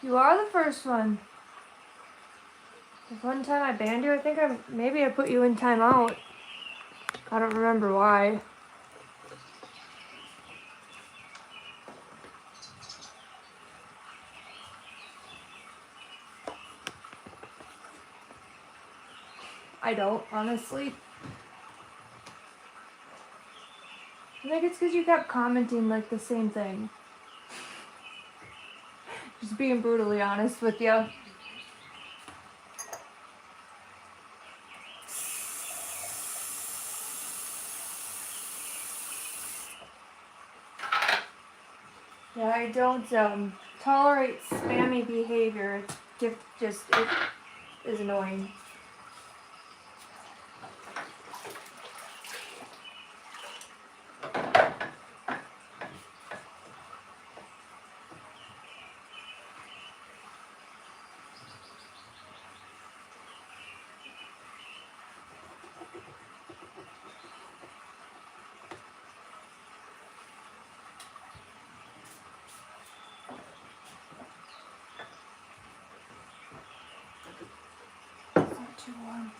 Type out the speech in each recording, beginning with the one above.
You are the first one. The one time I banned you, I think maybe I put you in timeout. I don't remember why. I don't, honestly. I think it's because you kept commenting like the same thing. Just being brutally honest with you. Yeah, I don't tolerate spammy behavior. It is annoying. It's not too warm.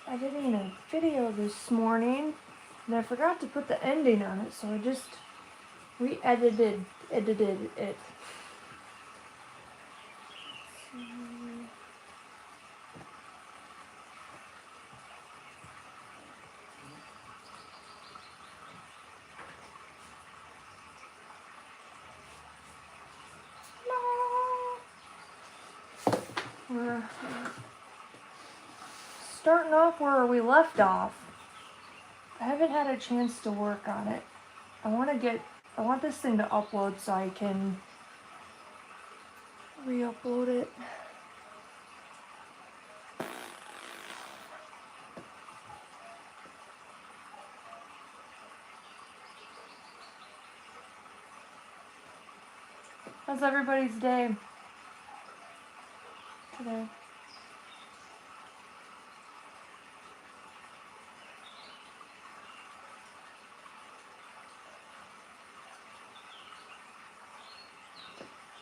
I was editing a video this morning, and I forgot to put the ending on it, so I just edited it. We're starting off where we left off. I haven't had a chance to work on it. I want this thing to upload so I can re-upload it. How's everybody's day today?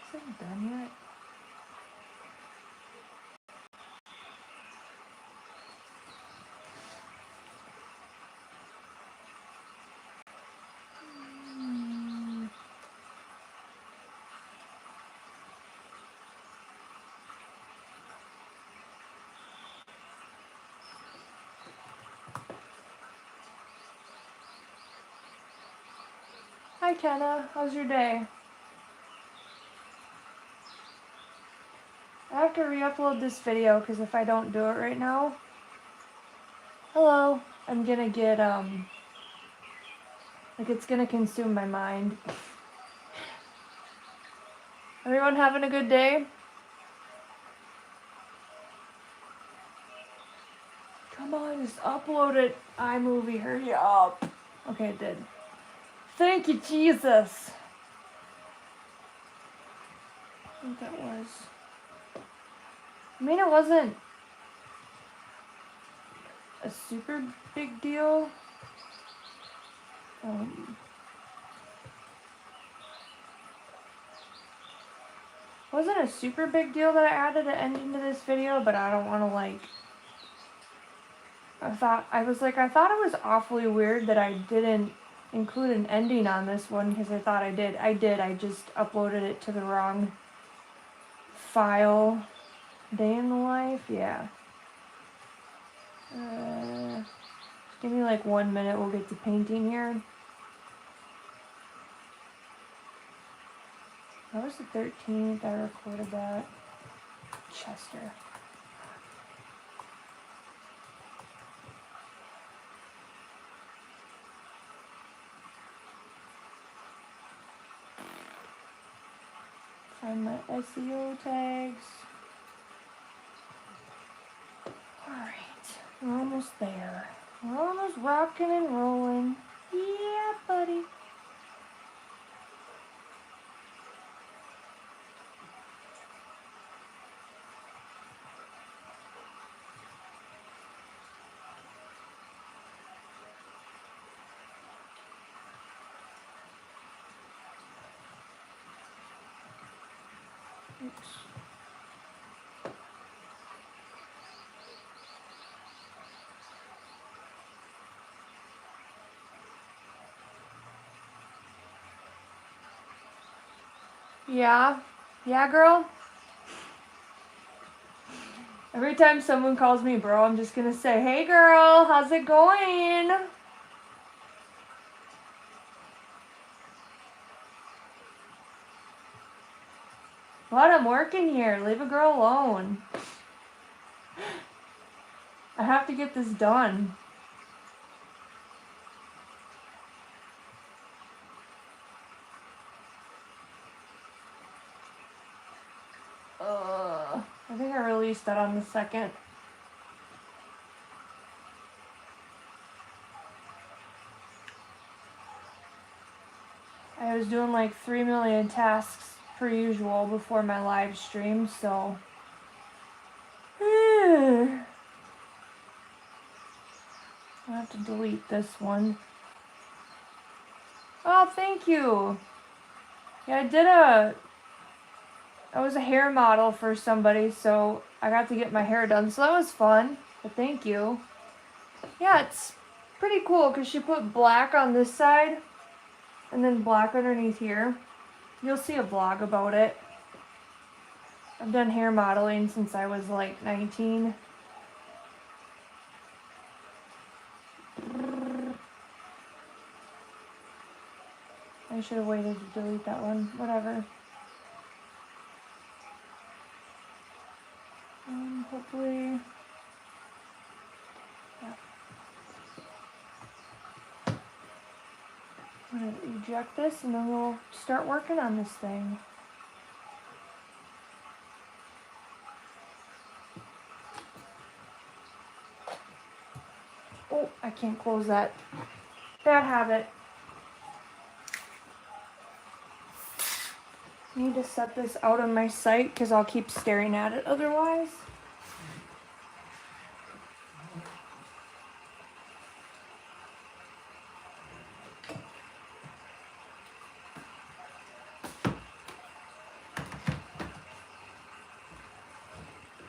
Is it done yet? Hi Kenna, how's your day? I have to re-upload this video because if I don't do it right now, hello, I'm gonna get like it's gonna consume my mind. Everyone having a good day? Come on, just upload it. iMovie, hurry up. Okay, it did. Thank you, Jesus. I think that was. I mean, it wasn't a super big deal. Wasn't a super big deal that I added an ending to this video, but I don't want to like. I thought it was awfully weird that I didn't include an ending on this one because I thought I did. I did. I just uploaded it to the wrong file. Day in the life, yeah. Give me like 1 minute. We'll get to painting here. That was the 13th. I recorded that. Chester. Find my SEO tags. Alright, we're almost there. We're almost rocking and rolling. Yeah, buddy. Oops. Yeah? Yeah, girl? Every time someone calls me bro, I'm just gonna say, hey girl, how's it going? What? I'm working here. Leave a girl alone. I have to get this done. I think I released that on the 2nd. I was doing like 3 million tasks per usual before my live stream, so. I have to delete this one. Oh, thank you. Yeah, I was a hair model for somebody, so I got to get my hair done, so that was fun, but thank you. Yeah, it's pretty cool because she put black on this side and then black underneath here. You'll see a vlog about it. I've done hair modeling since I was like 19. I should have waited to delete that one. Whatever. Hopefully. Yeah. I'm going to eject this and then we'll start working on this thing. Oh, I can't close that. Bad habit. I need to set this out on my site because I'll keep staring at it otherwise.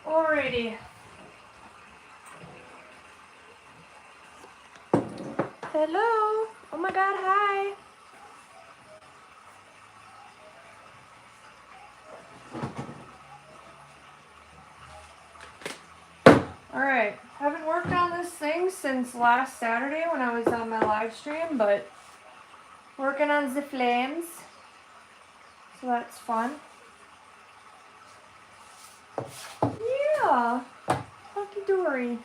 Alrighty. Hello. Oh my god, hi. Alright, haven't worked on this thing since last Saturday when I was on my live stream, but working on the flames, so that's fun. Yeah, hunky dory.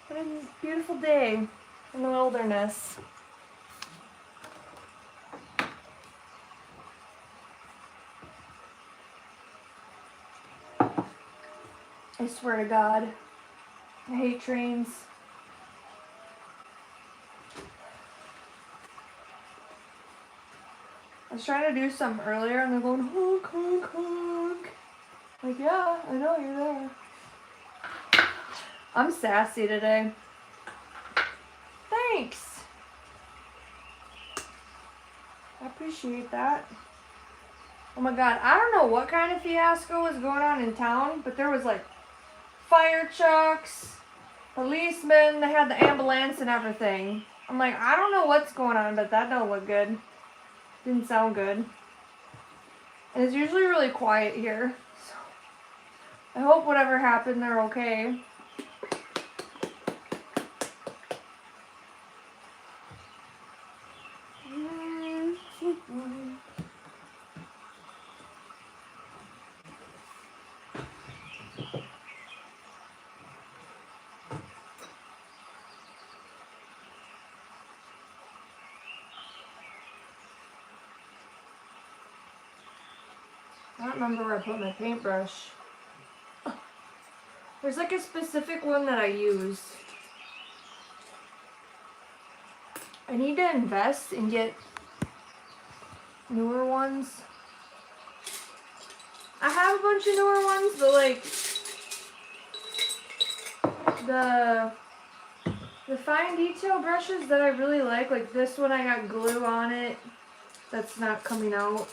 What a beautiful day in the wilderness. I swear to God, I hate trains. I was trying to do something earlier and they're going honk, honk, honk. Like, yeah, I know you're there. I'm sassy today. Thanks. I appreciate that. Oh my god, I don't know what kind of fiasco was going on in town, but there was like fire trucks, policemen, they had the ambulance and everything. I'm like, I don't know what's going on, but that don't look good. Didn't sound good. And it's usually really quiet here. So I hope whatever happened, they're okay. I don't remember where I put my paintbrush. There's like a specific one that I use. I need to invest and get newer ones. I have a bunch of newer ones, but like the fine detail brushes that I really like this one I got glue on it. That's not coming out.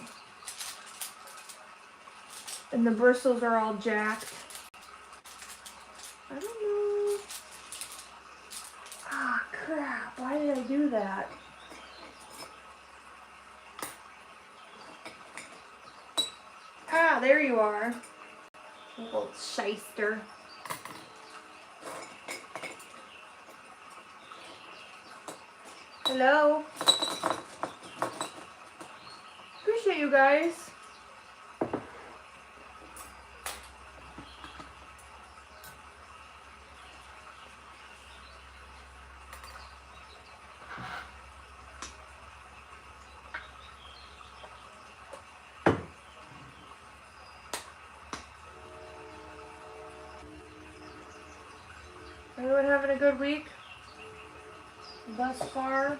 And the bristles are all jacked. I don't know. Ah, crap. Why did I do that? Ah, there you are. Little shyster. Hello. Appreciate you guys. Everyone having a good week thus far?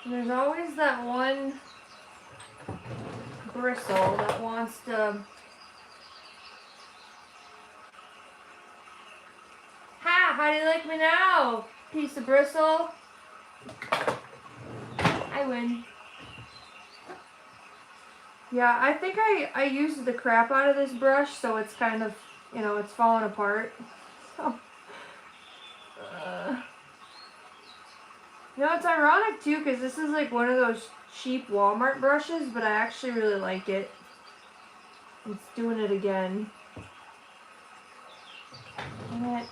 And there's always that one bristle that wants to... Ha! How do you like me now, piece of bristle? I win. Yeah, I think I used the crap out of this brush, so it's kind of, you know, it's falling apart. So, you know, it's ironic too, because this is like one of those cheap Walmart brushes, but I actually really like it. It's doing it again. Dang it.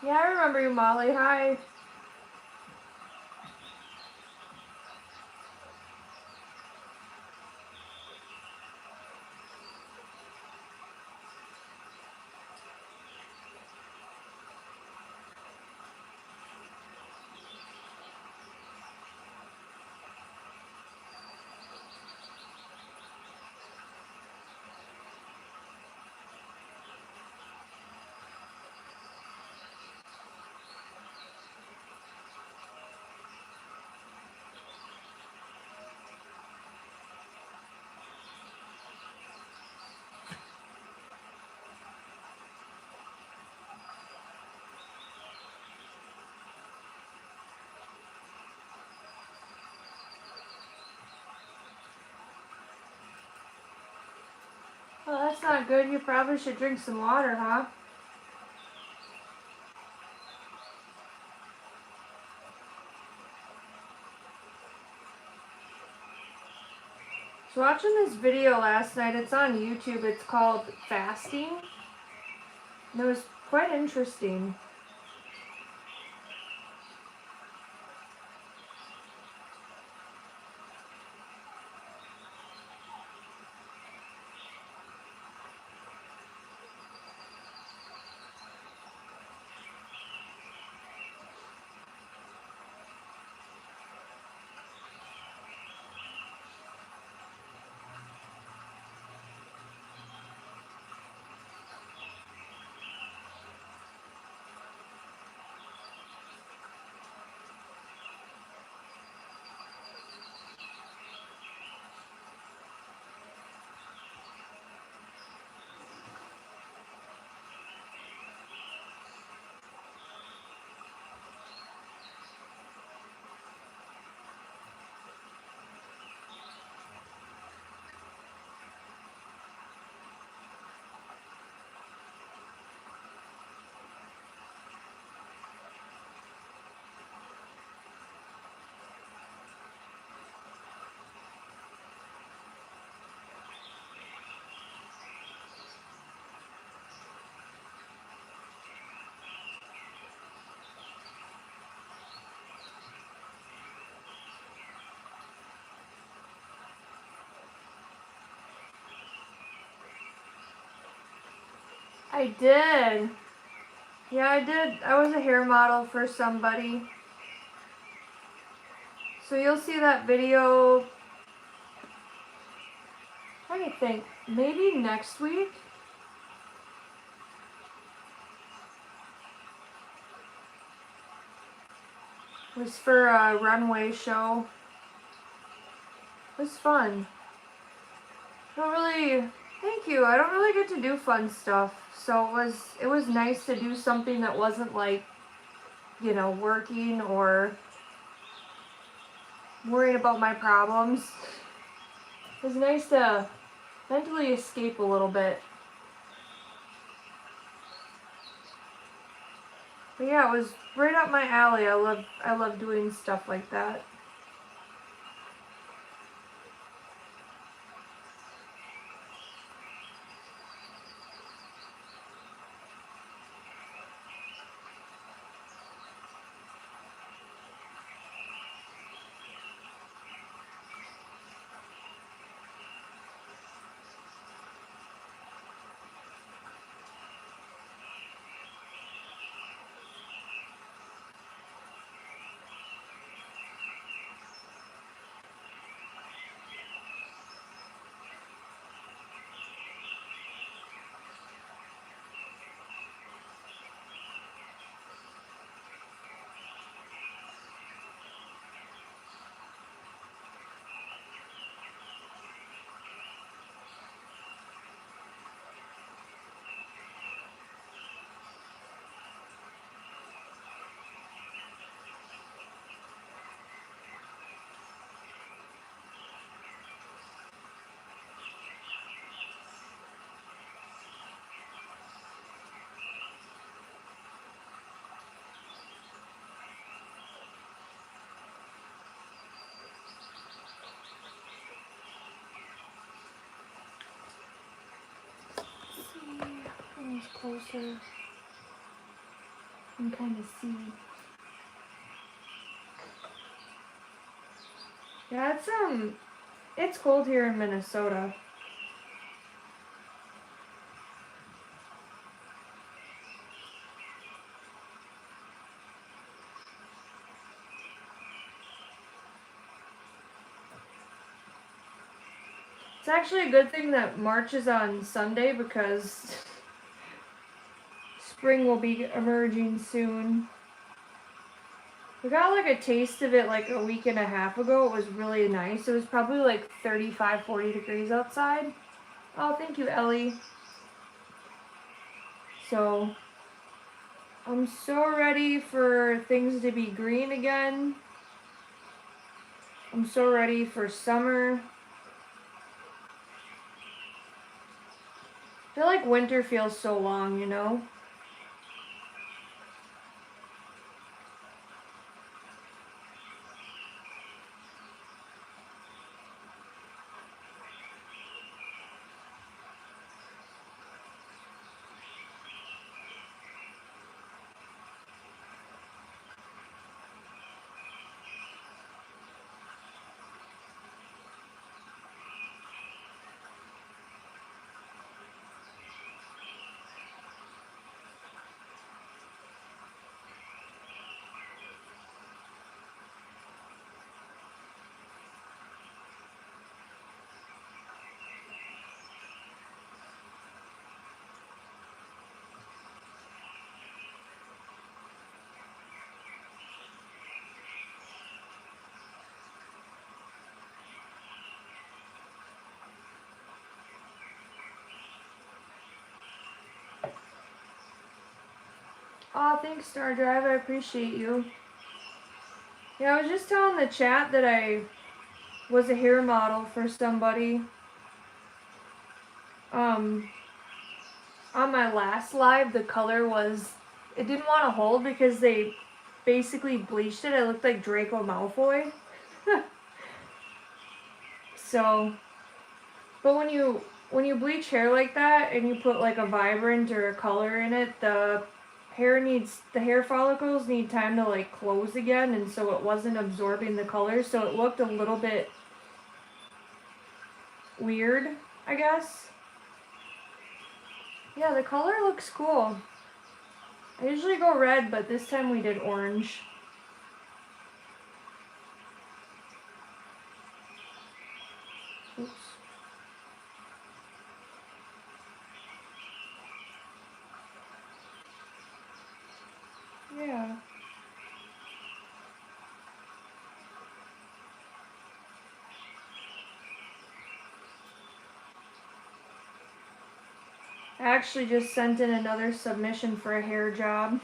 Yeah, I remember you, Molly. Hi. Well, that's not good. You probably should drink some water, huh? I was watching this video last night. It's on YouTube. It's called Fasting. And it was quite interesting. I did. Yeah, I did. I was a hair model for somebody. So you'll see that video, I think, maybe next week. It was for a runway show. It was fun. I don't really, thank you. I don't really get to do fun stuff. So it was nice to do something that wasn't like, you know, working or worrying about my problems. It was nice to mentally escape a little bit. But yeah, it was right up my alley. I love doing stuff like that. Closer and kind of see. Yeah, it's cold here in Minnesota. It's actually a good thing that March is on Sunday because spring will be emerging soon. We got like a taste of it like a week and a half ago. It was really nice. It was probably like 35, 40 degrees outside. Oh, thank you, Ellie. So, I'm so ready for things to be green again. I'm so ready for summer. I feel like winter feels so long, you know? Aw, thanks, Star Drive. I appreciate you. Yeah, I was just telling the chat that I was a hair model for somebody. On my last live, the color was... It didn't want to hold because they basically bleached it. I looked like Draco Malfoy. So... But when you bleach hair like that and you put like a vibrant or a color in it, the hair follicles need time to like close again, and so it wasn't absorbing the color, so it looked a little bit weird, I guess. Yeah, the color looks cool. I usually go red, but this time we did orange. Oops. Yeah. I actually just sent in another submission for a hair job.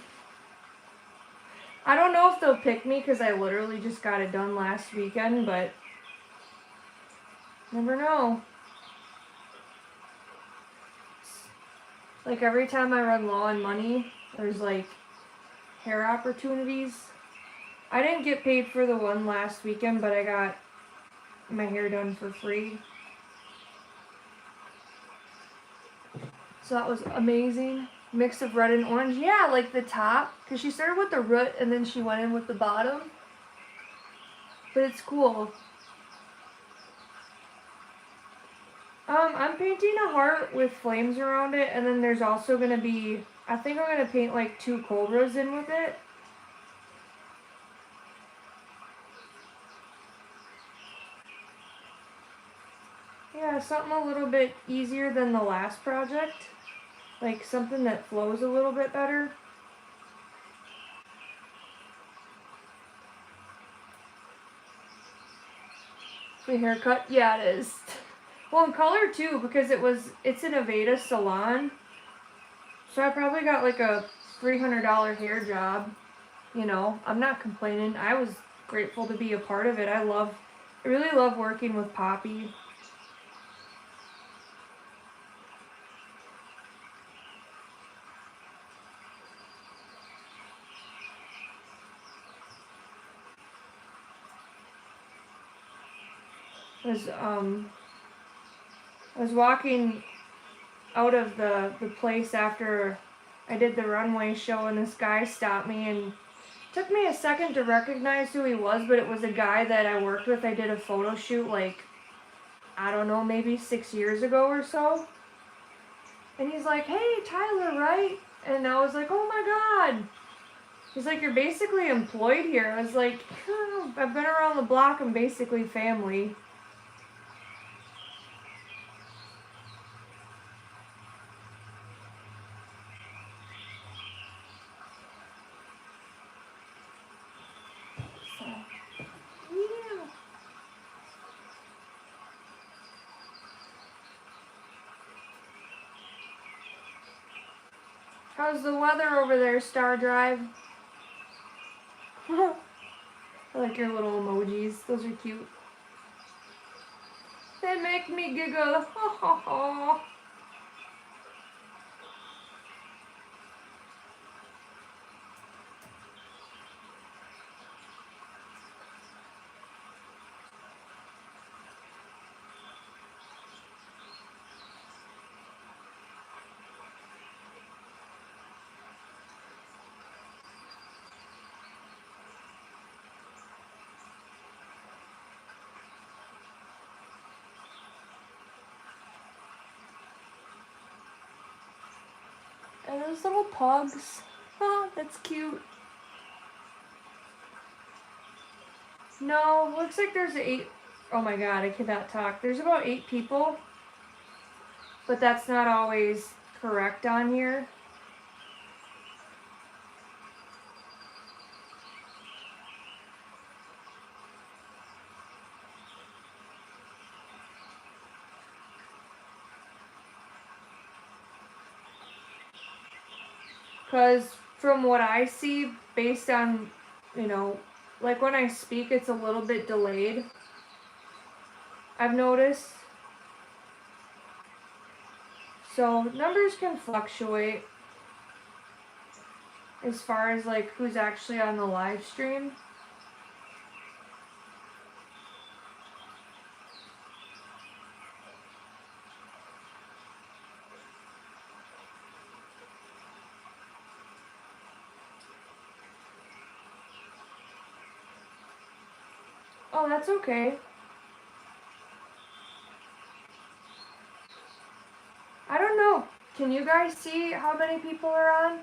I don't know if they'll pick me because I literally just got it done last weekend, but never know. Like every time I run low on money, there's like hair opportunities. I didn't get paid for the one last weekend, but I got my hair done for free. So that was amazing. Mix of red and orange. Yeah, like the top. Because she started with the root and then she went in with the bottom. But it's cool. I'm painting a heart with flames around it. And then there's also going to be... I think I'm going to paint like 2 cobras in with it. Yeah, something a little bit easier than the last project. Like something that flows a little bit better. The haircut? Yeah, it is. Well, in color too, because it's an Aveda salon. So I probably got like a $300 hair job. You know, I'm not complaining. I was grateful to be a part of it. I really love working with Poppy. I was walking out of the place after I did the runway show, and this guy stopped me, and it took me a second to recognize who he was, but it was a guy that I worked with. I did a photo shoot like, I don't know, maybe 6 years ago or so. And he's like, "Hey, Tyler, right?" And I was like, "Oh my God." He's like, "You're basically employed here." I was like, "Oh, I've been around the block. I'm basically family." So, yeah. How's the weather over there, Star Drive? I like your little emojis. Those are cute. They make me giggle. Ha ha ha. And those little pugs. Oh, that's cute. No, looks like there's 8. Oh my God, I cannot talk. There's about 8 people. But that's not always correct on here. Because from what I see, based on, you know, like when I speak, it's a little bit delayed. I've noticed. So numbers can fluctuate as far as like who's actually on the live stream. Oh, that's okay. I don't know. Can you guys see how many people are on?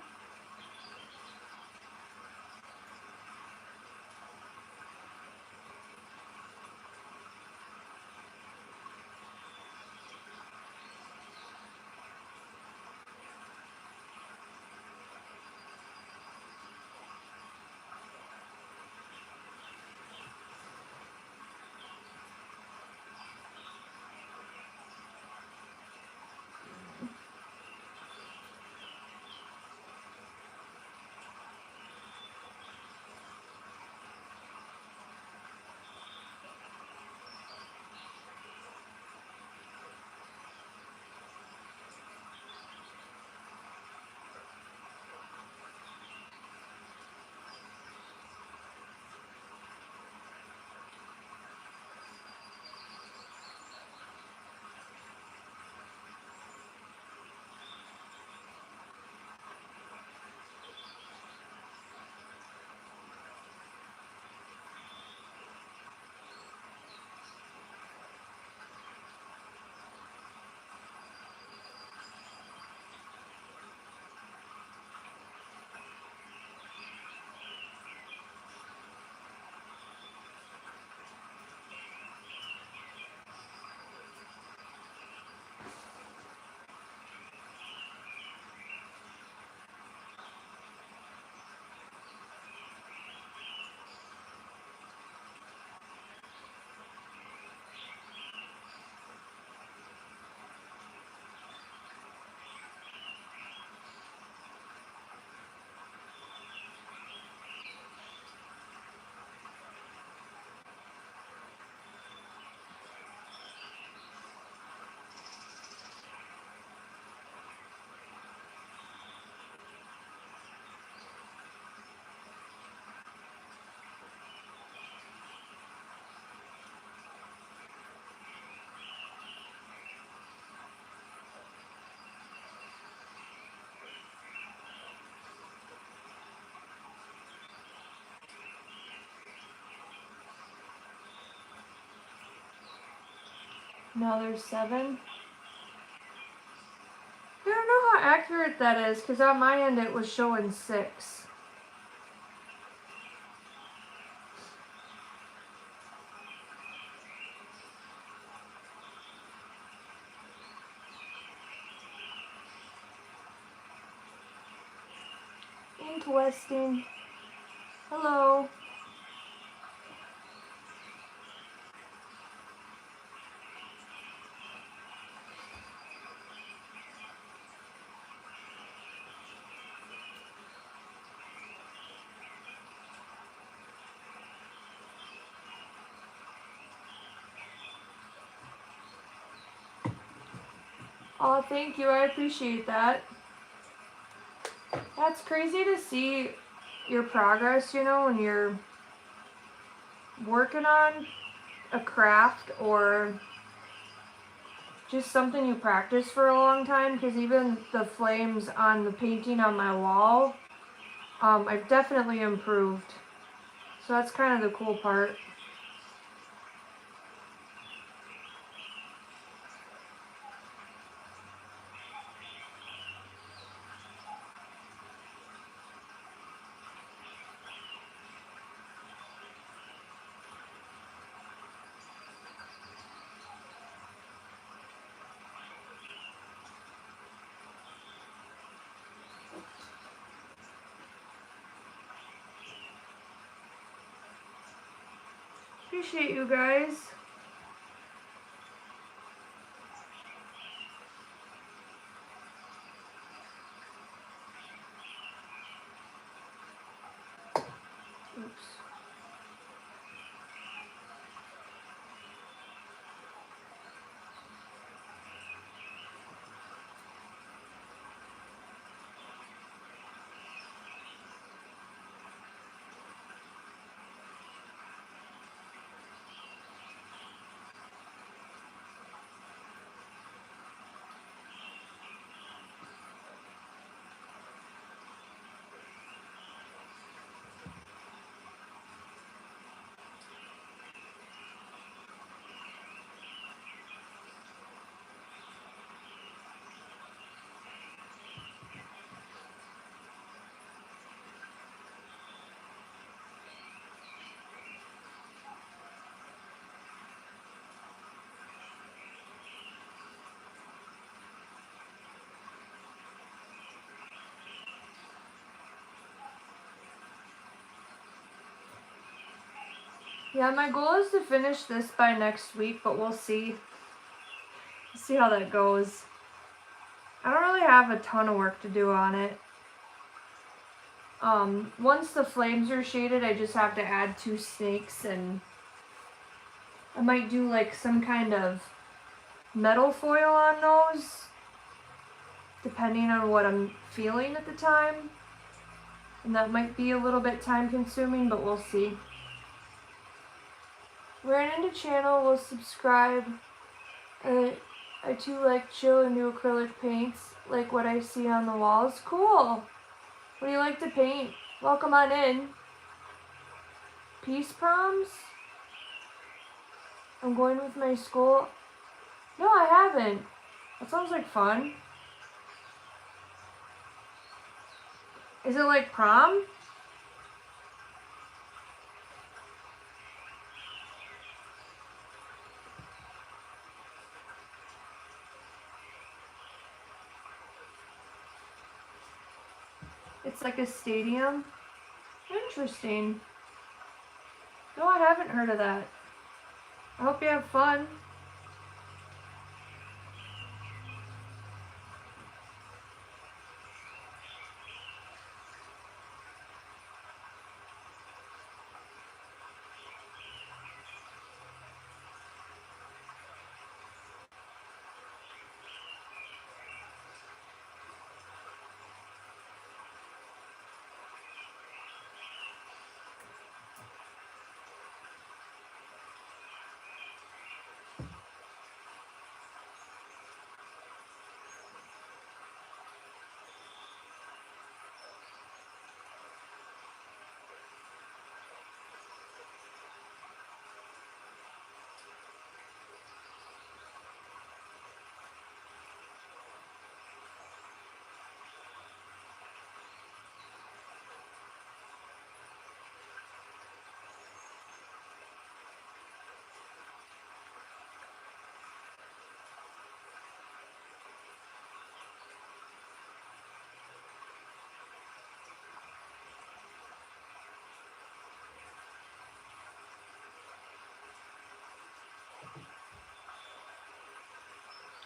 Now there's 7. I don't know how accurate that is, because on my end it was showing 6. Interesting. Hello. Oh, thank you. I appreciate that. That's crazy to see your progress, you know, when you're working on a craft or just something you practice for a long time, because even the flames on the painting on my wall, I've definitely improved. So that's kind of the cool part. Appreciate you guys. Oops. Yeah, my goal is to finish this by next week, but we'll see. See how that goes. I don't really have a ton of work to do on it. Once the flames are shaded, I just have to add 2 snakes, and I might do like some kind of metal foil on those, depending on what I'm feeling at the time. And that might be a little bit time consuming, but we'll see. Ran into channel, will subscribe. I too like chill and do acrylic paints, like what I see on the walls. Cool! What do you like to paint? Welcome on in. Peace proms? I'm going with my school. No, I haven't. That sounds like fun. Is it like prom? It's like a stadium? Interesting. No, I haven't heard of that. I hope you have fun.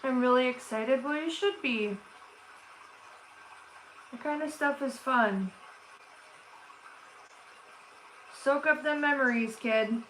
I'm really excited. Well, you should be. That kind of stuff is fun. Soak up them memories, kid.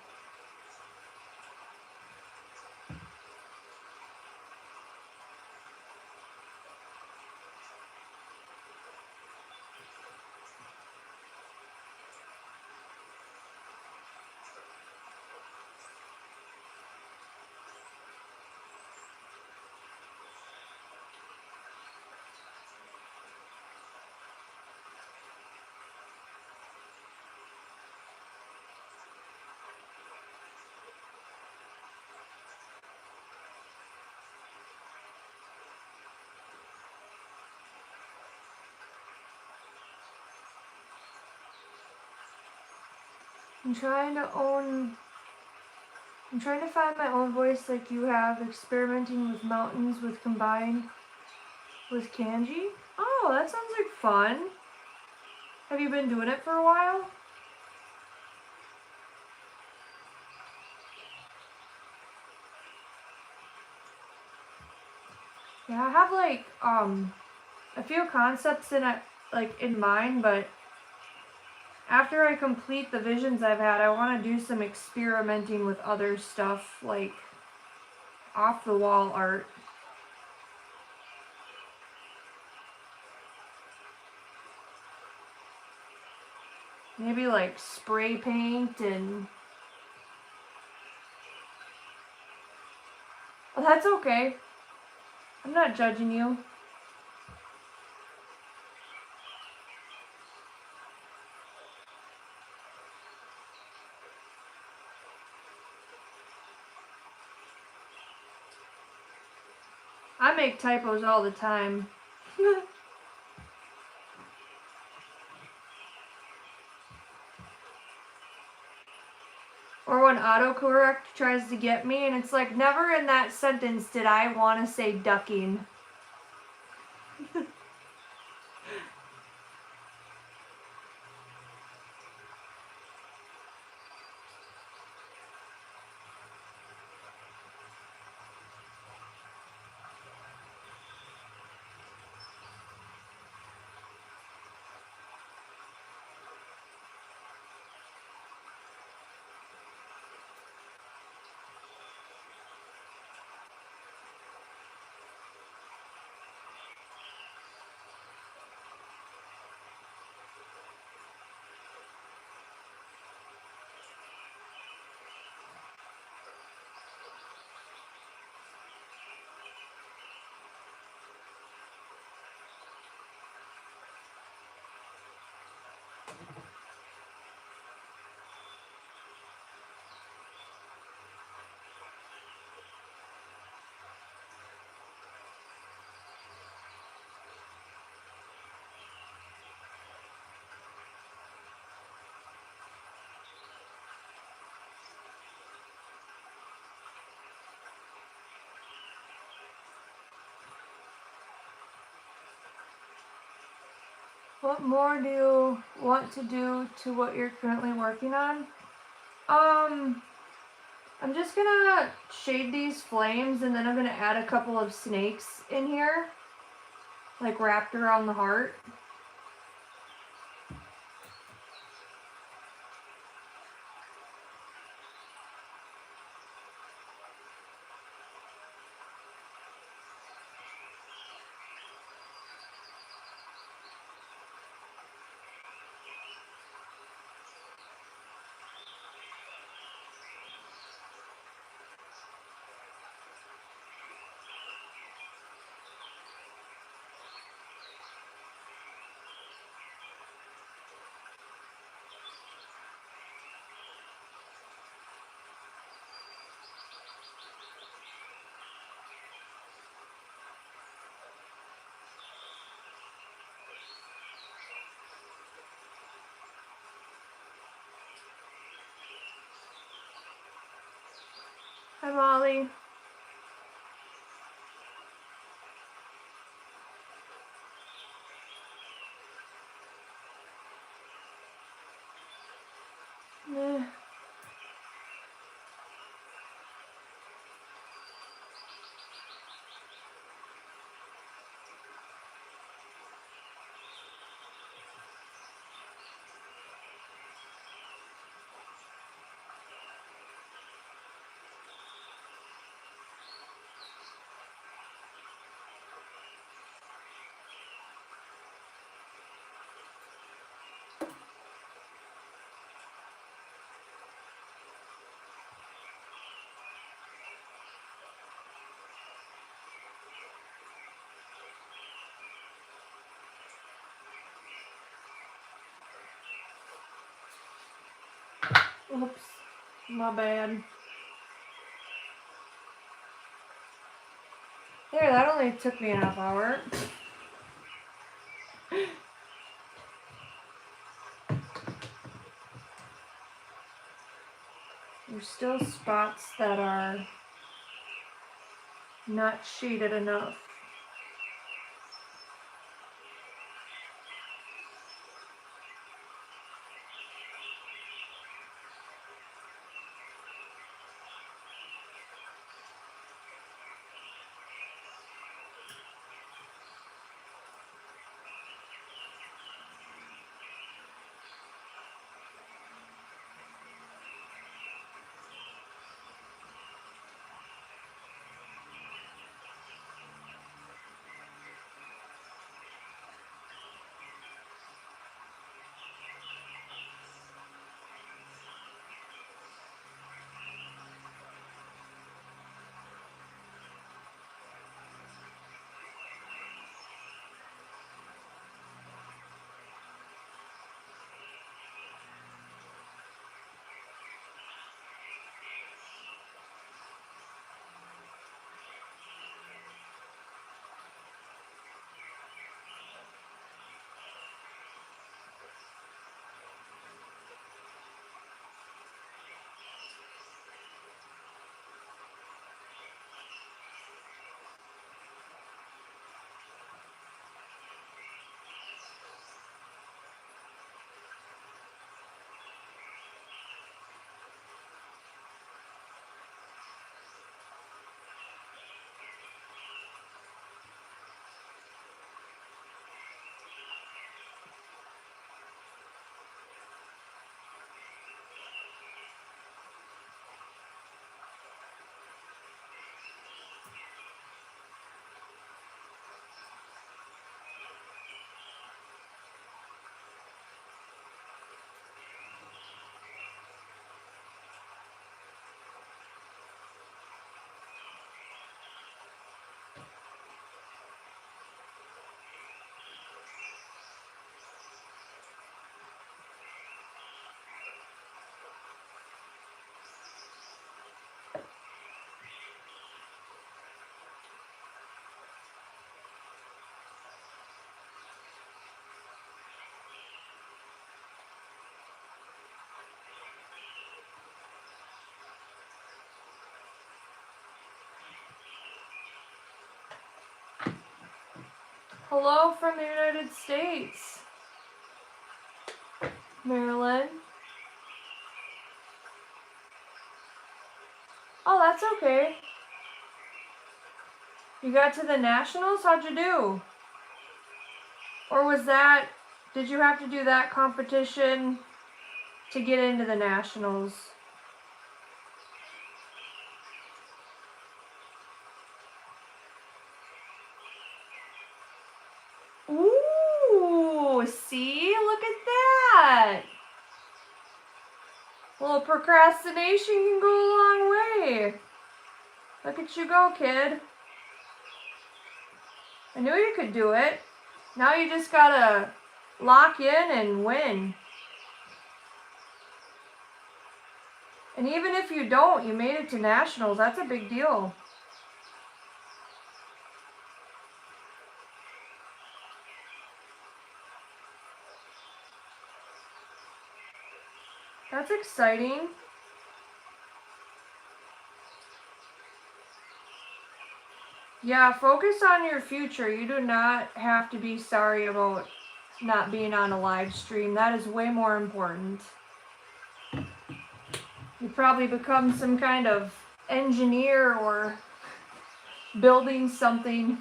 I'm trying to find my own voice like you have, experimenting with mountains with combined with kanji. Oh, that sounds like fun. Have you been doing it for a while? Yeah, I have like a few concepts in mind, but after I complete the visions I've had, I want to do some experimenting with other stuff, like off the wall art. Maybe like spray paint and... Well, that's okay. I'm not judging you. I make typos all the time. Or when autocorrect tries to get me and it's like, never in that sentence did I want to say ducking. What more do you want to do to what you're currently working on? I'm just gonna shade these flames and then I'm gonna add a couple of snakes in here, like wrapped around the heart. Hi, Molly. Eh. Oops, my bad. There, that only took me a half hour. There's still spots that are not shaded enough. Hello from the United States. Marilyn. Oh, that's okay. You got to the nationals? How'd you do? Or was that, did you have to do that competition to get into the nationals? Ooh, see? Look at that. A little procrastination can go a long way. Look at you go, kid. I knew you could do it. Now you just gotta lock in and win. And even if you don't, you made it to nationals. That's a big deal. That's exciting. Yeah, focus on your future. You do not have to be sorry about not being on a live stream. That is way more important. You probably become some kind of engineer or building something.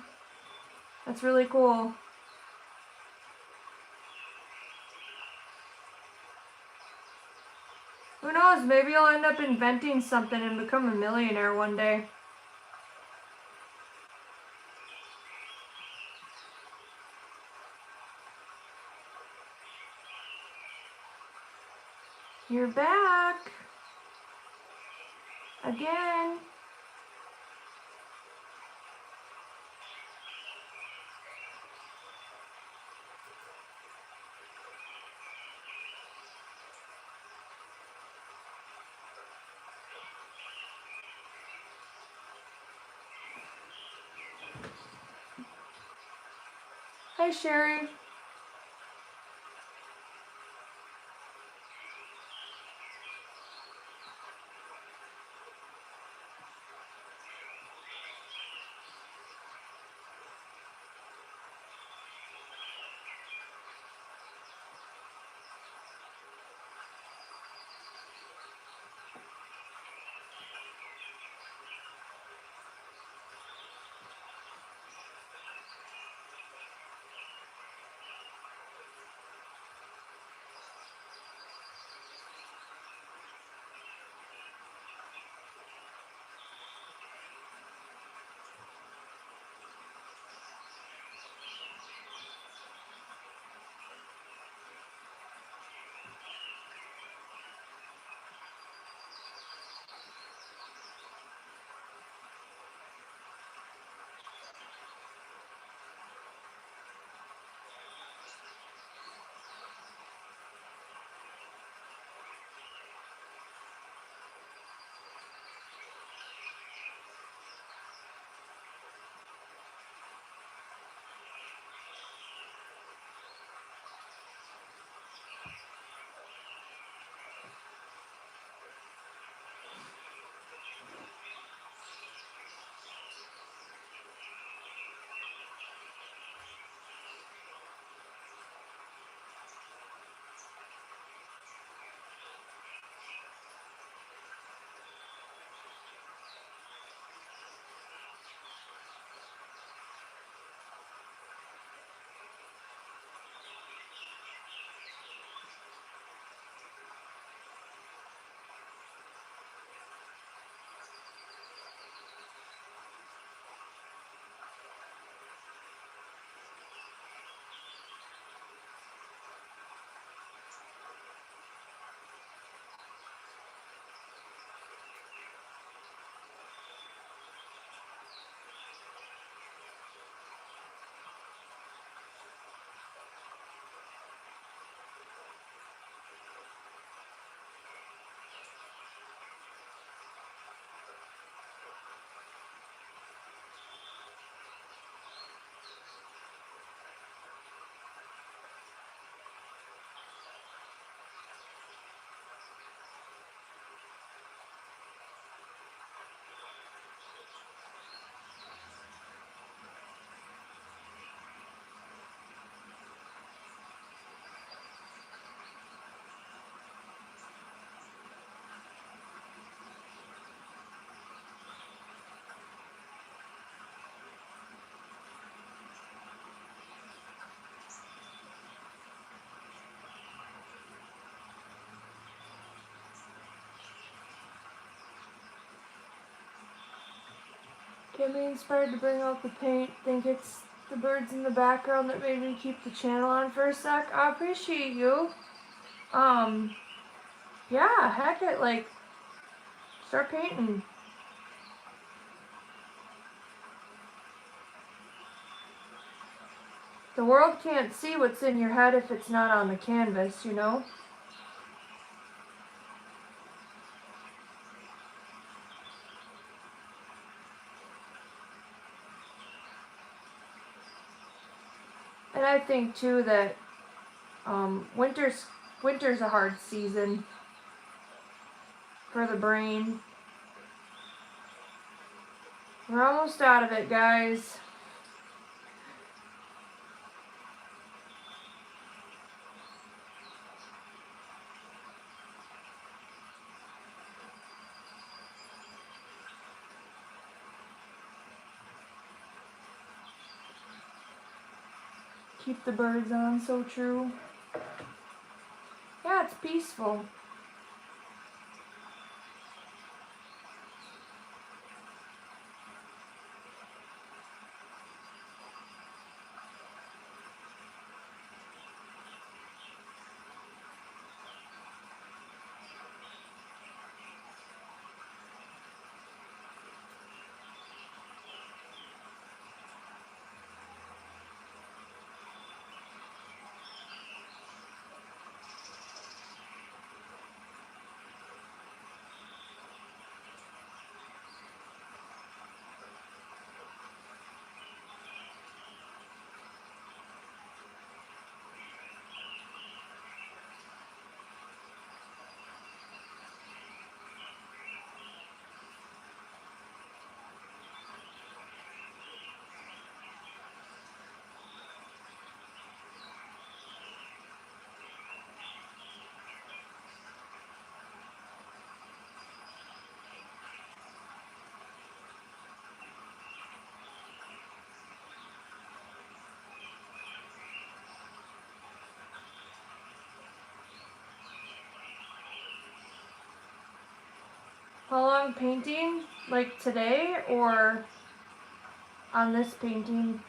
That's really cool. Who knows, maybe you'll end up inventing something and become a millionaire one day. You're back. Again. Hi, Sherry. Get me inspired to bring out the paint. Think it's the birds in the background that made me keep the channel on for a sec. I appreciate you. Yeah, heck it, like, start painting. The world can't see what's in your head if it's not on the canvas, you know? And I think too that winter's a hard season for the brain. We're almost out of it, guys. Keep the birds on, so true. Yeah, it's peaceful. How long painting? Like today or on this painting?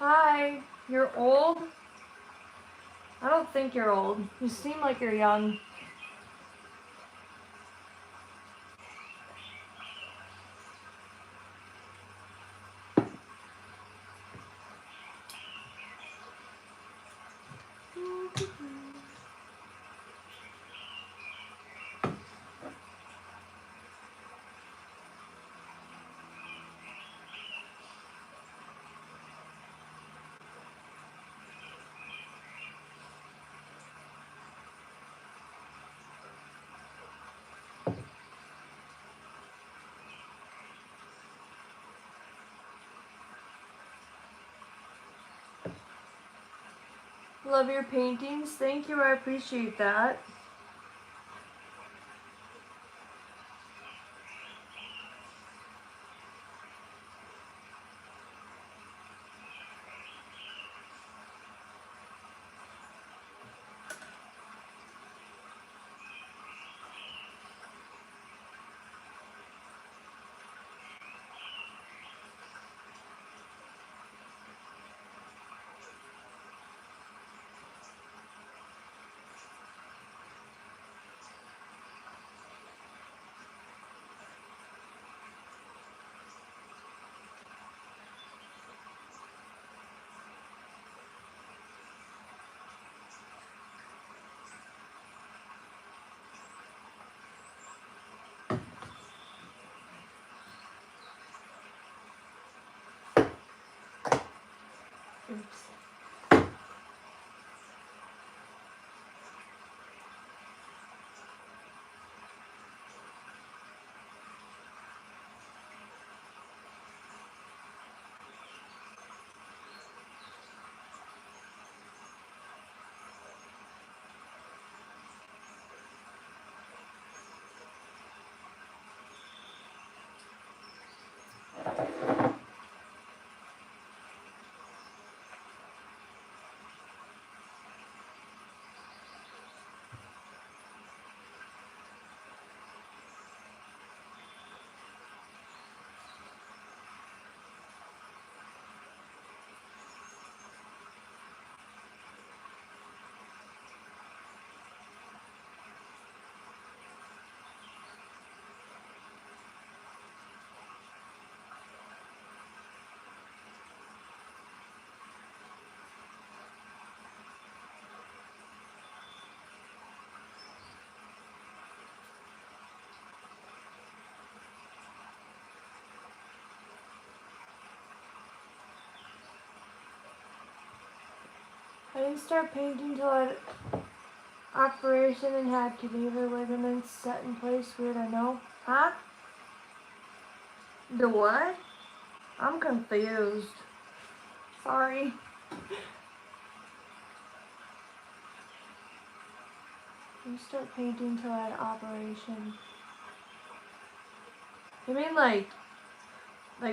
Hi, you're old? I don't think you're old. You seem like you're young. Love your paintings. Thank you, I appreciate that. Oops. I didn't start painting till I had operation and had cadaver ligaments set in place. Weird, I know. Huh? The what? I'm confused. Sorry. I didn't start painting till I had operation. You mean like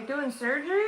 doing surgery?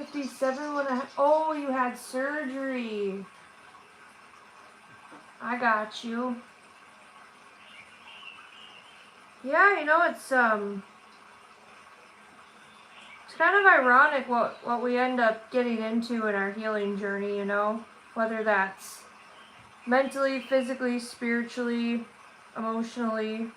57 when oh, you had surgery. I got you. Yeah, you know, it's kind of ironic what we end up getting into in our healing journey, you know? Whether that's mentally, physically, spiritually, emotionally.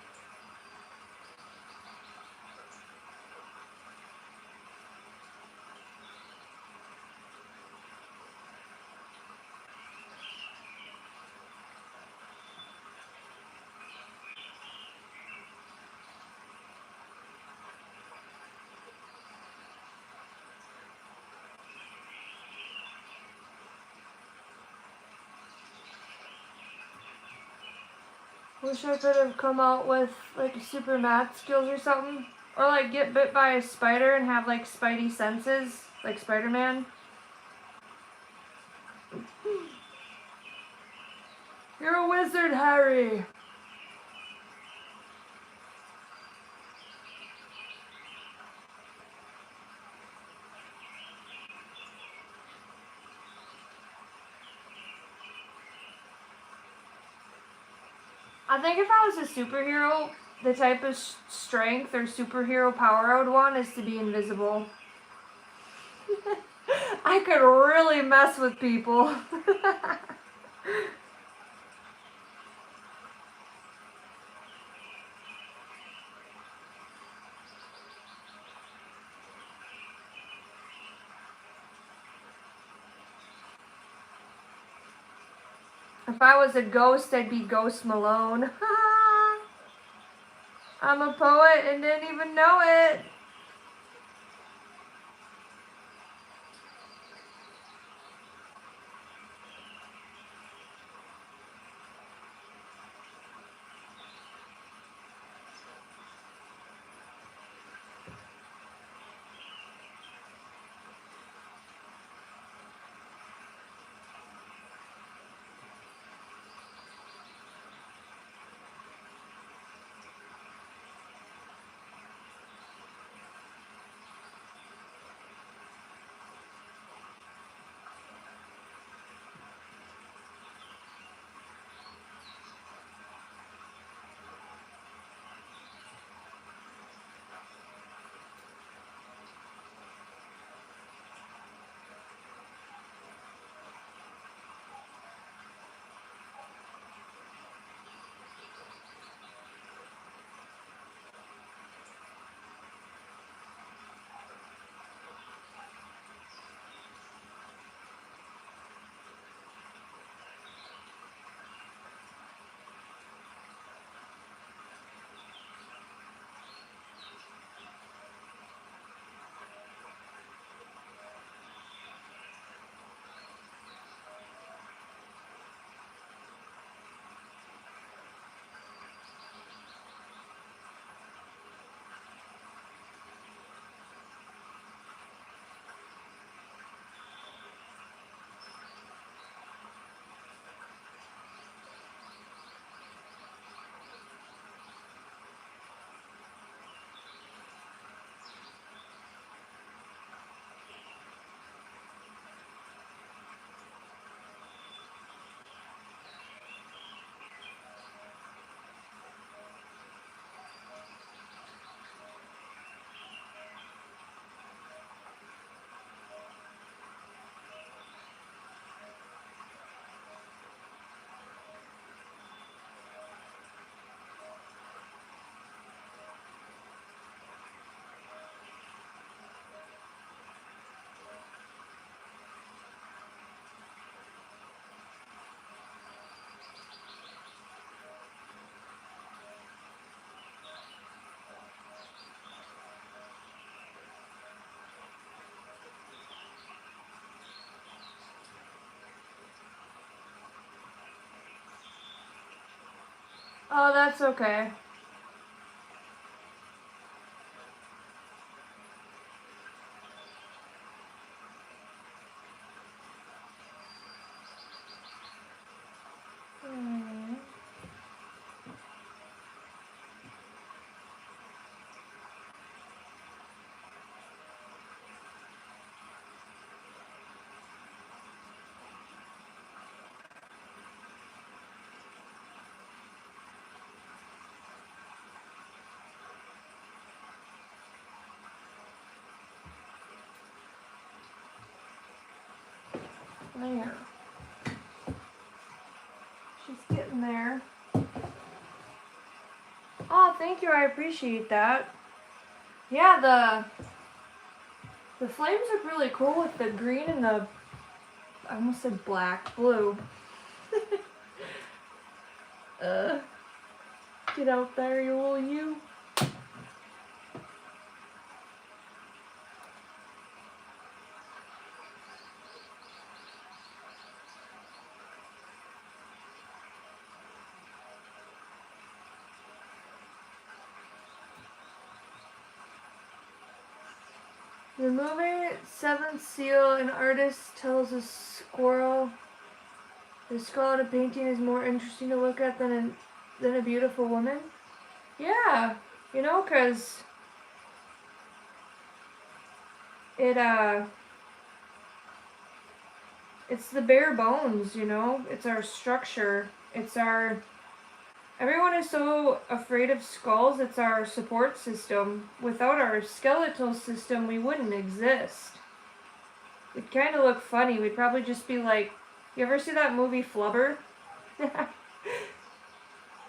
Wish I could have come out with like super math skills or something. Or like get bit by a spider and have like spidey senses, like Spider-Man. You're a wizard, Harry. I think if I was a superhero, the type of strength or superhero power I would want is to be invisible. I could really mess with people. If I was a ghost, I'd be Ghost Malone. I'm a poet and didn't even know it. Oh, that's okay. There. She's getting there. Oh, thank you. I appreciate that. Yeah, the flames look really cool with the green and the, I almost said black, blue. Get out there, you little you. The movie Seventh Seal, an artist tells a squirrel the skull in a painting is more interesting to look at than a beautiful woman. Yeah, you know, 'cause it's the bare bones, you know? It's our structure. Everyone is so afraid of skulls, it's our support system. Without our skeletal system, we wouldn't exist. We'd kind of look funny. We'd probably just be like, you ever see that movie Flubber?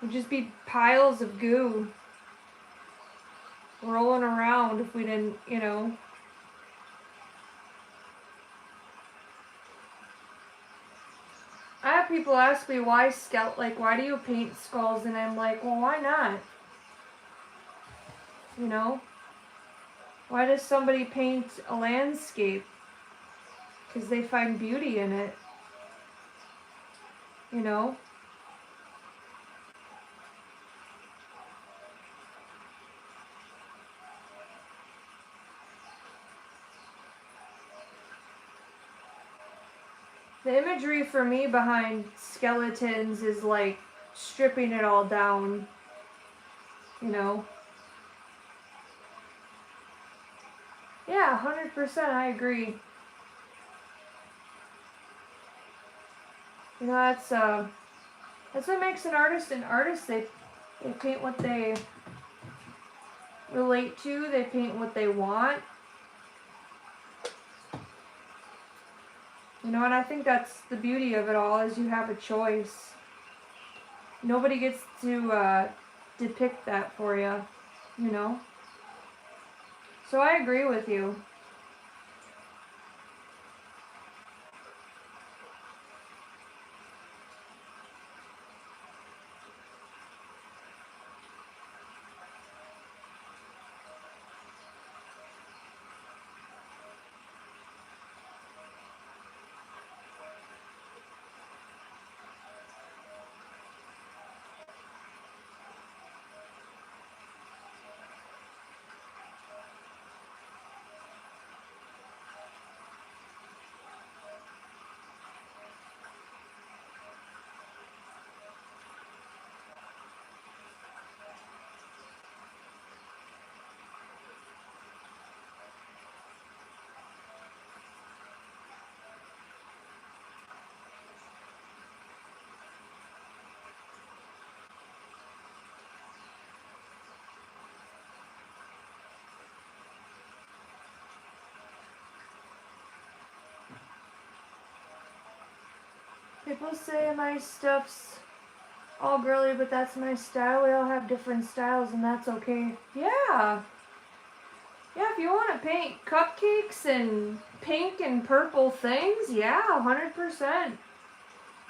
We'd just be piles of goo rolling around if we didn't, you know. I have people ask me why do you paint skulls? And I'm like, well, why not? You know? Why does somebody paint a landscape? Because they find beauty in it. You know? The imagery for me behind skeletons is like stripping it all down, you know? Yeah, 100%, I agree. You know, that's what makes an artist an artist. They paint what they relate to, they paint what they want. You know, and I think that's the beauty of it all, is you have a choice. Nobody gets to depict that for you, you know? So I agree with you. People say my stuff's all girly, but that's my style. We all have different styles, and that's okay. Yeah. Yeah, if you want to paint cupcakes and pink and purple things, yeah, 100%.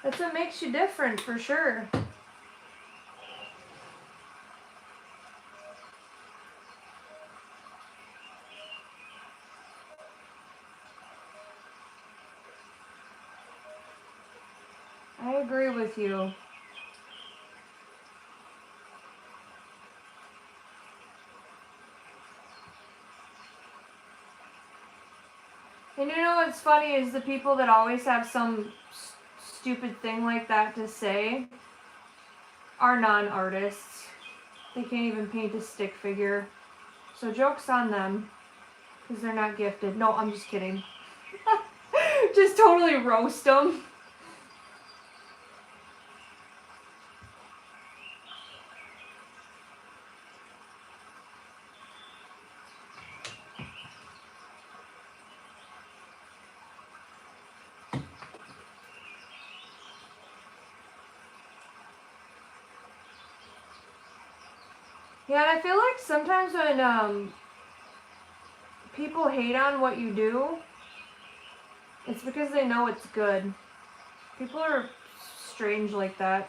That's what makes you different, for sure. I agree with you. And you know what's funny is the people that always have some stupid thing like that to say are non-artists. They can't even paint a stick figure. So joke's on them, because they're not gifted. No, I'm just kidding. Just totally roast them. Yeah, and I feel like sometimes when people hate on what you do, it's because they know it's good. People are strange like that.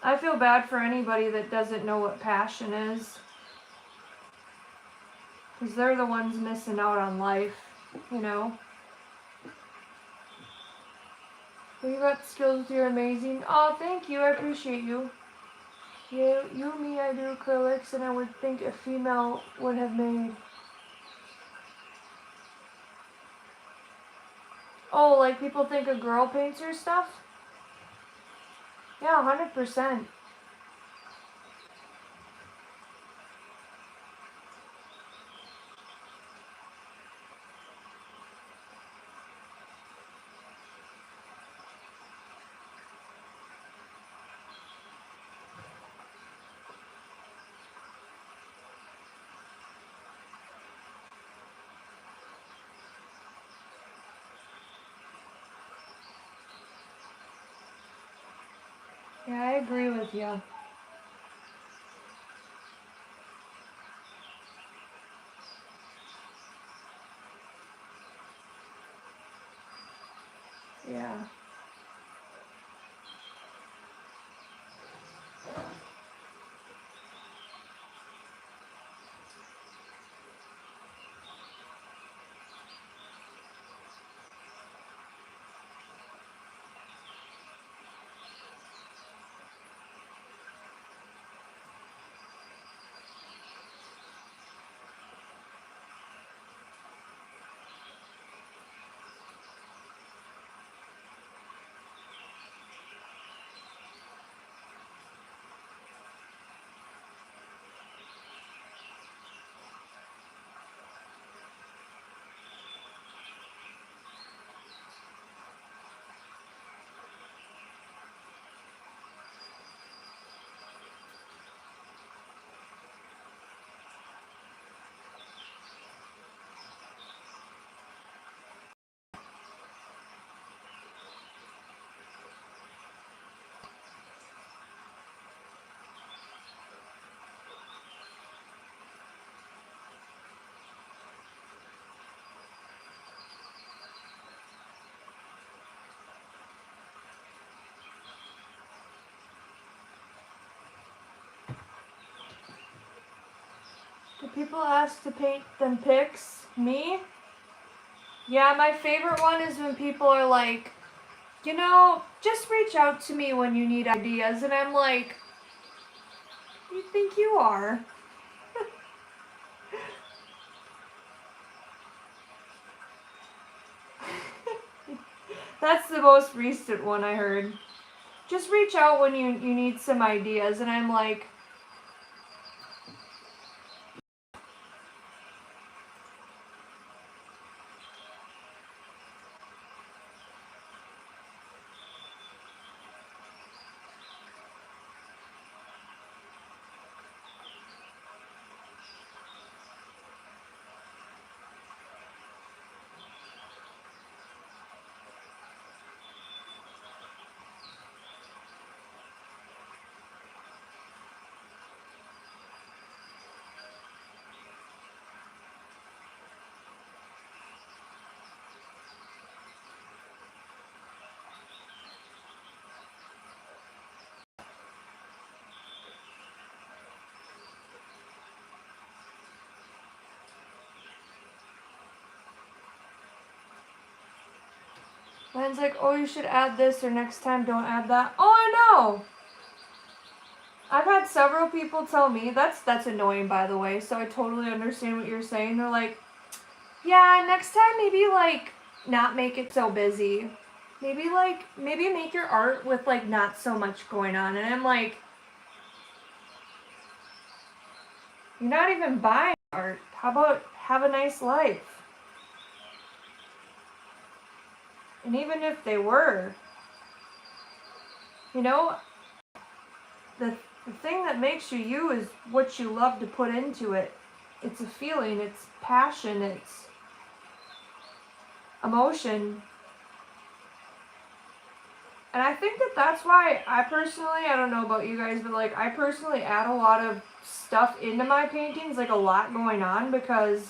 I feel bad for anybody that doesn't know what passion is. Because they're the ones missing out on life, you know? You got skills, you're amazing. Oh, thank you, I appreciate you. You, me, I do acrylics, and I would think a female would have made. Oh, like people think a girl paints her stuff? Yeah, 100%. Yeah, I agree with you. Yeah. Do people ask to paint them pics? Me? Yeah, my favorite one is when people are like, just reach out to me when you need ideas. And I'm like, you think you are? That's the most recent one I heard. Just reach out when you need some ideas. And I'm like, Mine's like, oh, you should add this, or next time don't add that. Oh, I know. I've had several people tell me, that's annoying, by the way, so I totally understand what you're saying. They're like, yeah, next time maybe, like, not make it so busy. Maybe make your art with, like, not so much going on. And I'm like, you're not even buying art. How about have a nice life? And even if they were, you know, the thing that makes you you is what you love to put into it. It's a feeling, it's passion, it's emotion. And I think that that's why I personally, I don't know about you guys, but like I personally add a lot of stuff into my paintings, like a lot going on, because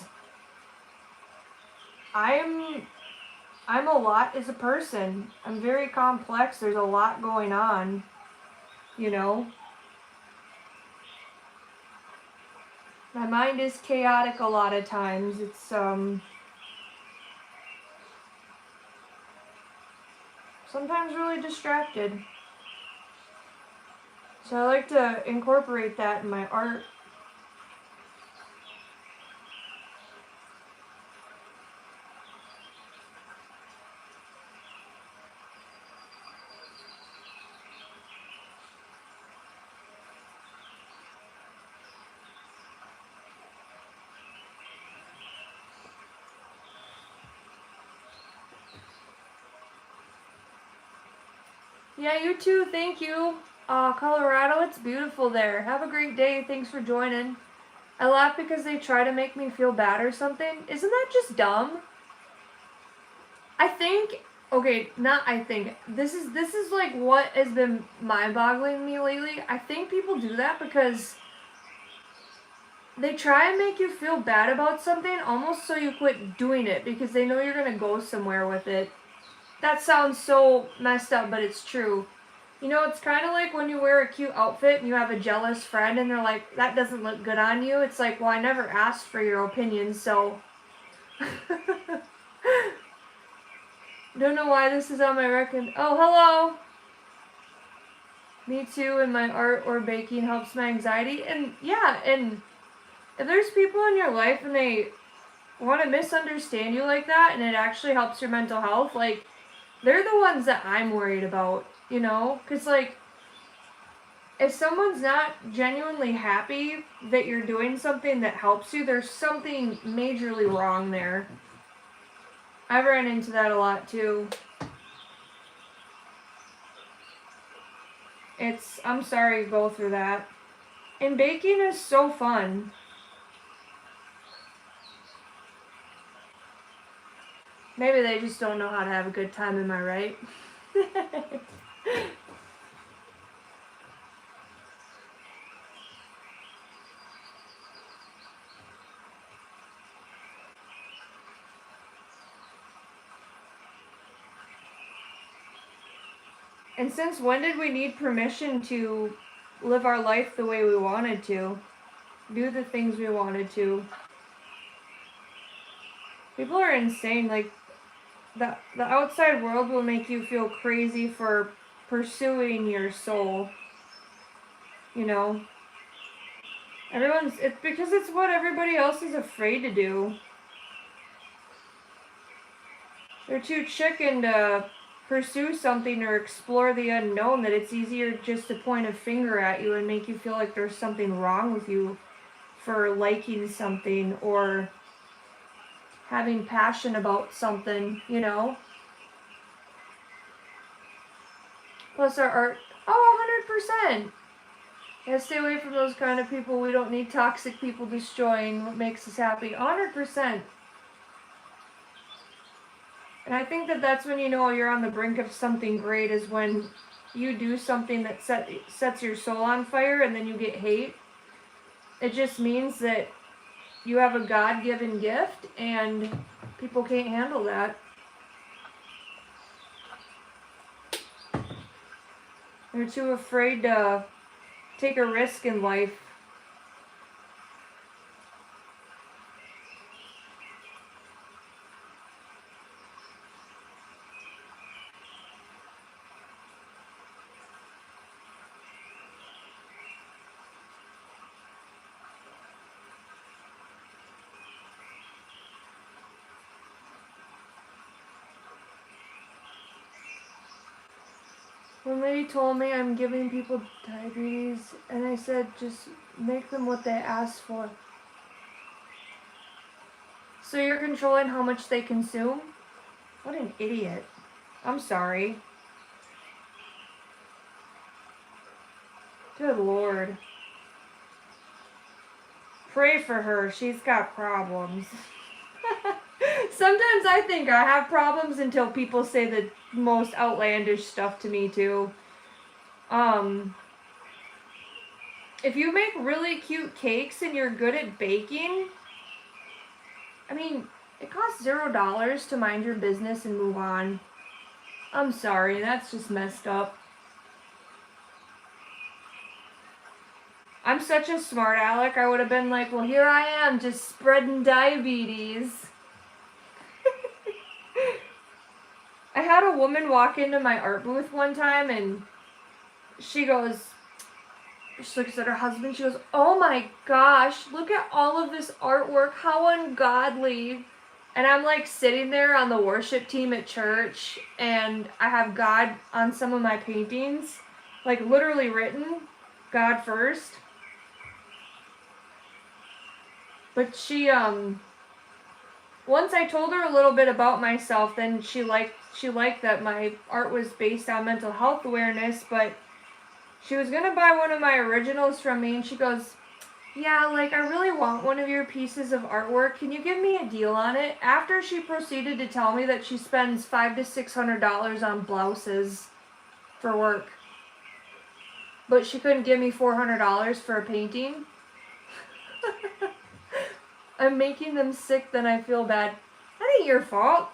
I'm a lot as a person. I'm very complex. There's a lot going on, you know. My mind is chaotic a lot of times. It's sometimes really distracted. So I like to incorporate that in my art. Yeah, you too. Thank you. Colorado, it's beautiful there. Have a great day. Thanks for joining. I laugh because they try to make me feel bad or something. Isn't that just dumb? I think, okay, not I think. This is like what has been mind-boggling me lately. I think people do that because they try and make you feel bad about something almost so you quit doing it because they know you're going to go somewhere with it. That sounds so messed up, but it's true. You know, it's kind of like when you wear a cute outfit and you have a jealous friend and they're like, that doesn't look good on you. It's like, well, I never asked for your opinion, so. Don't know why this is on my record. Oh, hello! Me too, and my art or baking helps my anxiety. And yeah, and if there's people in your life and they want to misunderstand you like that and it actually helps your mental health, like, they're the ones that I'm worried about, you know? Because, like, if someone's not genuinely happy that you're doing something that helps you, there's something majorly wrong there. I've ran into that a lot, too. I'm sorry you go through that. And baking is so fun. Maybe they just don't know how to have a good time, am I right? And since when did we need permission to live our life the way we wanted to? Do the things we wanted to? People are insane. Like, the outside world will make you feel crazy for pursuing your soul. You know? It's because it's what everybody else is afraid to do. They're too chicken to pursue something or explore the unknown that it's easier just to point a finger at you and make you feel like there's something wrong with you for liking something or having passion about something, you know? Plus our art, 100%. Yeah, stay away from those kind of people. We don't need toxic people destroying what makes us happy. 100%. And I think that that's when you know you're on the brink of something great, is when you do something that sets your soul on fire and then you get hate. It just means that you have a God-given gift and people can't handle that. They're too afraid to take a risk in life. One lady told me I'm giving people diabetes, and I said just make them what they ask for. So you're controlling how much they consume? What an idiot. I'm sorry. Good Lord. Pray for her. She's got problems. Sometimes I think I have problems until people say the most outlandish stuff to me too. If you make really cute cakes and you're good at baking, I mean, it costs $0 to mind your business and move on. I'm sorry, that's just messed up. I'm such a smart aleck, I would have been like, well, here I am, just spreading diabetes. I had a woman walk into my art booth one time, and she looks at her husband, she goes, oh my gosh, look at all of this artwork, how ungodly. And I'm like sitting there on the worship team at church, and I have God on some of my paintings, like literally written, God first. But she, once I told her a little bit about myself, then she liked that my art was based on mental health awareness, but she was going to buy one of my originals from me, and she goes, yeah, like, I really want one of your pieces of artwork. Can you give me a deal on it? After she proceeded to tell me that she spends $500 to $600 on blouses for work, but she couldn't give me $400 for a painting. I'm making them sick, then I feel bad. That ain't your fault.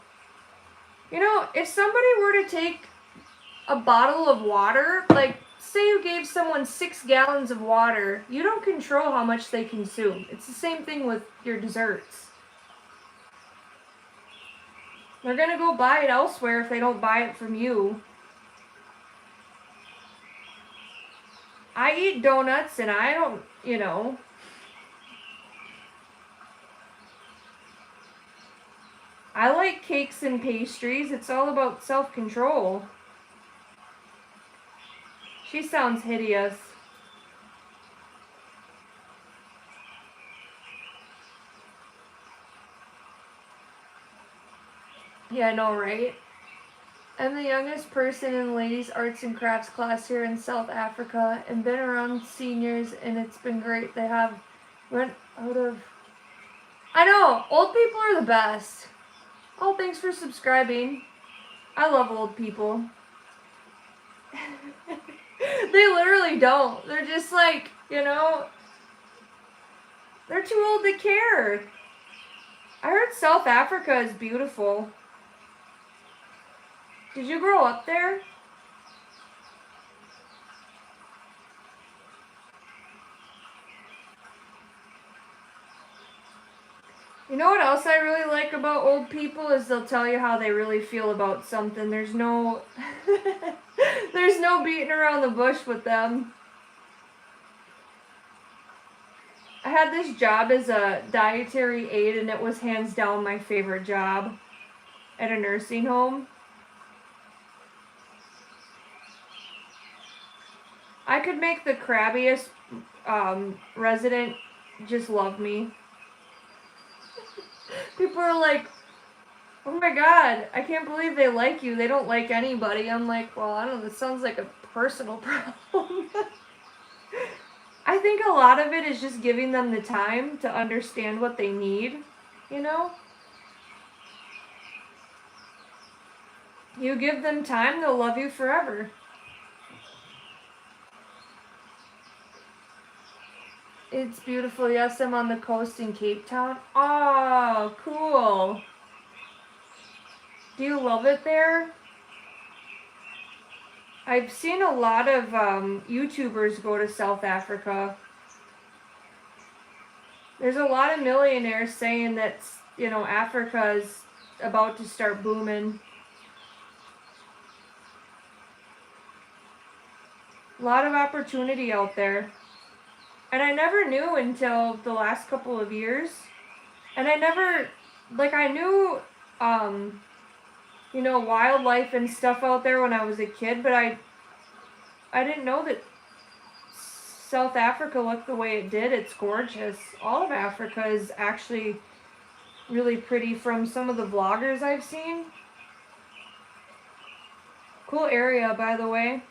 You know, if somebody were to take a bottle of water, like, say you gave someone 6 gallons of water, you don't control how much they consume. It's the same thing with your desserts. They're going to go buy it elsewhere if they don't buy it from you. I eat donuts and I don't, you know. I like cakes and pastries. It's all about self-control. She sounds hideous. Yeah, I know, right? I'm the youngest person in the ladies' arts and crafts class here in South Africa, and been around seniors, and it's been great. They went out of... I know! Old people are the best. Oh, thanks for subscribing. I love old people. They literally don't. They're just like, you know, they're too old to care. I heard South Africa is beautiful. Did you grow up there? You know what else I really like about old people is they'll tell you how they really feel about something. There's no there's no beating around the bush with them. I had this job as a dietary aide, and it was hands down my favorite job at a nursing home. I could make the crabbiest resident just love me. People are like, oh my god, I can't believe they like you. They don't like anybody. I'm like, well, I don't know, this sounds like a personal problem. I think a lot of it is just giving them the time to understand what they need, you know? You give them time, they'll love you forever. It's beautiful. Yes, I'm on the coast in Cape Town. Oh, cool. Do you love it there? I've seen a lot of YouTubers go to South Africa. There's a lot of millionaires saying that, you know, Africa is about to start booming. A lot of opportunity out there. And I never knew until the last couple of years. And I never, like, I knew, you know, wildlife and stuff out there when I was a kid, but I didn't know that South Africa looked the way it did. It's gorgeous. All of Africa is actually really pretty from some of the vloggers I've seen. Cool area, by the way.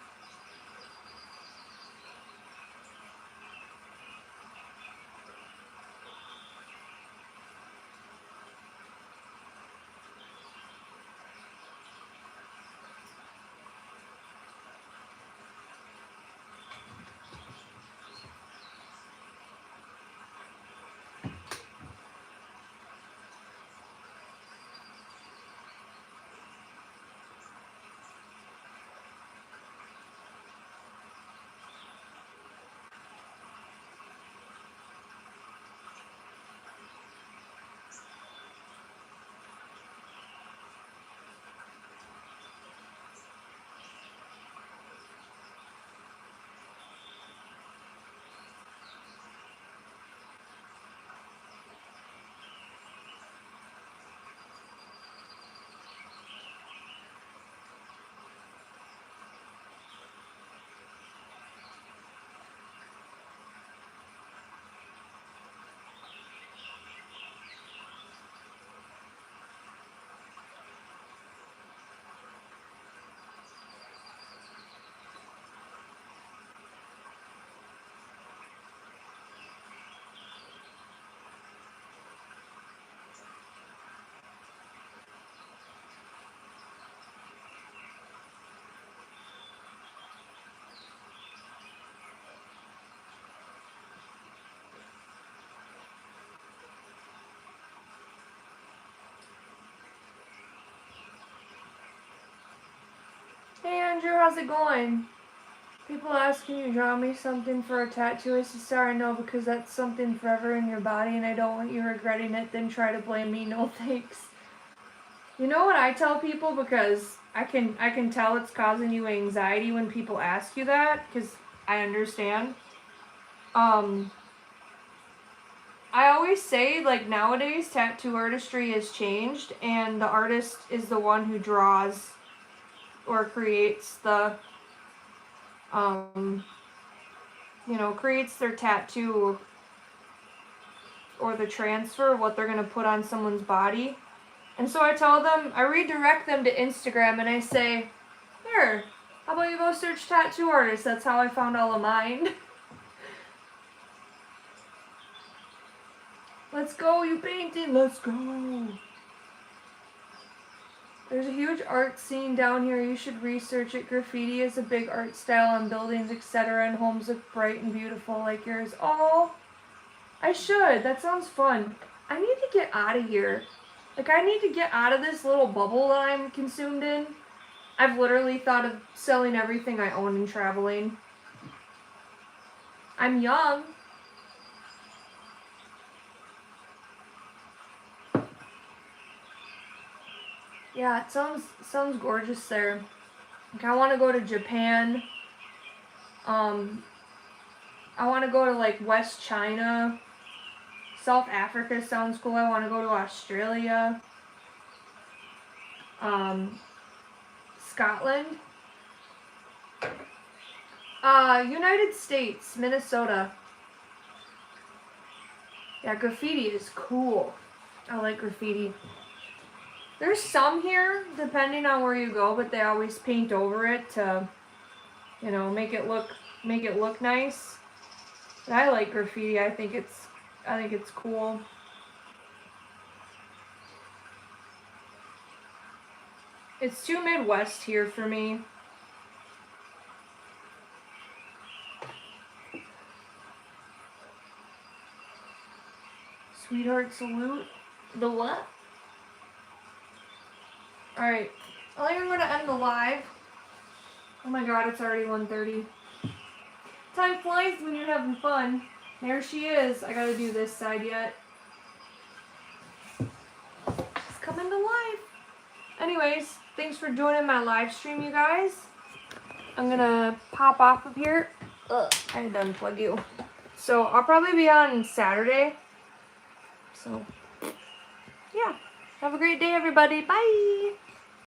Hey Andrew, how's it going? People ask, can you draw me something for a tattoo? I said, sorry, no, because that's something forever in your body and I don't want you regretting it, then try to blame me. No thanks. You know what I tell people, because I can tell it's causing you anxiety when people ask you that, because I understand. I always say, like, nowadays tattoo artistry has changed and the artist is the one who draws or creates the creates their tattoo or the transfer of what they're going to put on someone's body. And so I tell them, I redirect them to Instagram and I say, here, how about you go search tattoo artists? That's how I found all of mine. Let's go, you painting, let's go. There's a huge art scene down here. You should research it. Graffiti is a big art style on buildings, etc. And homes look bright and beautiful like yours. Oh, I should. That sounds fun. I need to get out of here. Like, I need to get out of this little bubble that I'm consumed in. I've literally thought of selling everything I own and traveling. I'm young. Yeah, it sounds gorgeous there. Like, I want to go to Japan. I want to go to, like, West China. South Africa sounds cool. I want to go to Australia. Scotland. United States, Minnesota. Yeah, graffiti is cool. I like graffiti. There's some here, depending on where you go, but they always paint over it to, you know, make it look nice. But I like graffiti. I think it's cool. It's too Midwest here for me. Sweetheart salute. The what? Alright. I think I'm going to end the live. Oh my god, it's already 1:30. Time flies when you're having fun. There she is. I gotta do this side yet. It's coming to life. Anyways, thanks for joining my live stream, you guys. I'm gonna pop off of here. Ugh, I had to unplug you. So I'll probably be on Saturday. So, yeah. Have a great day, everybody. Bye.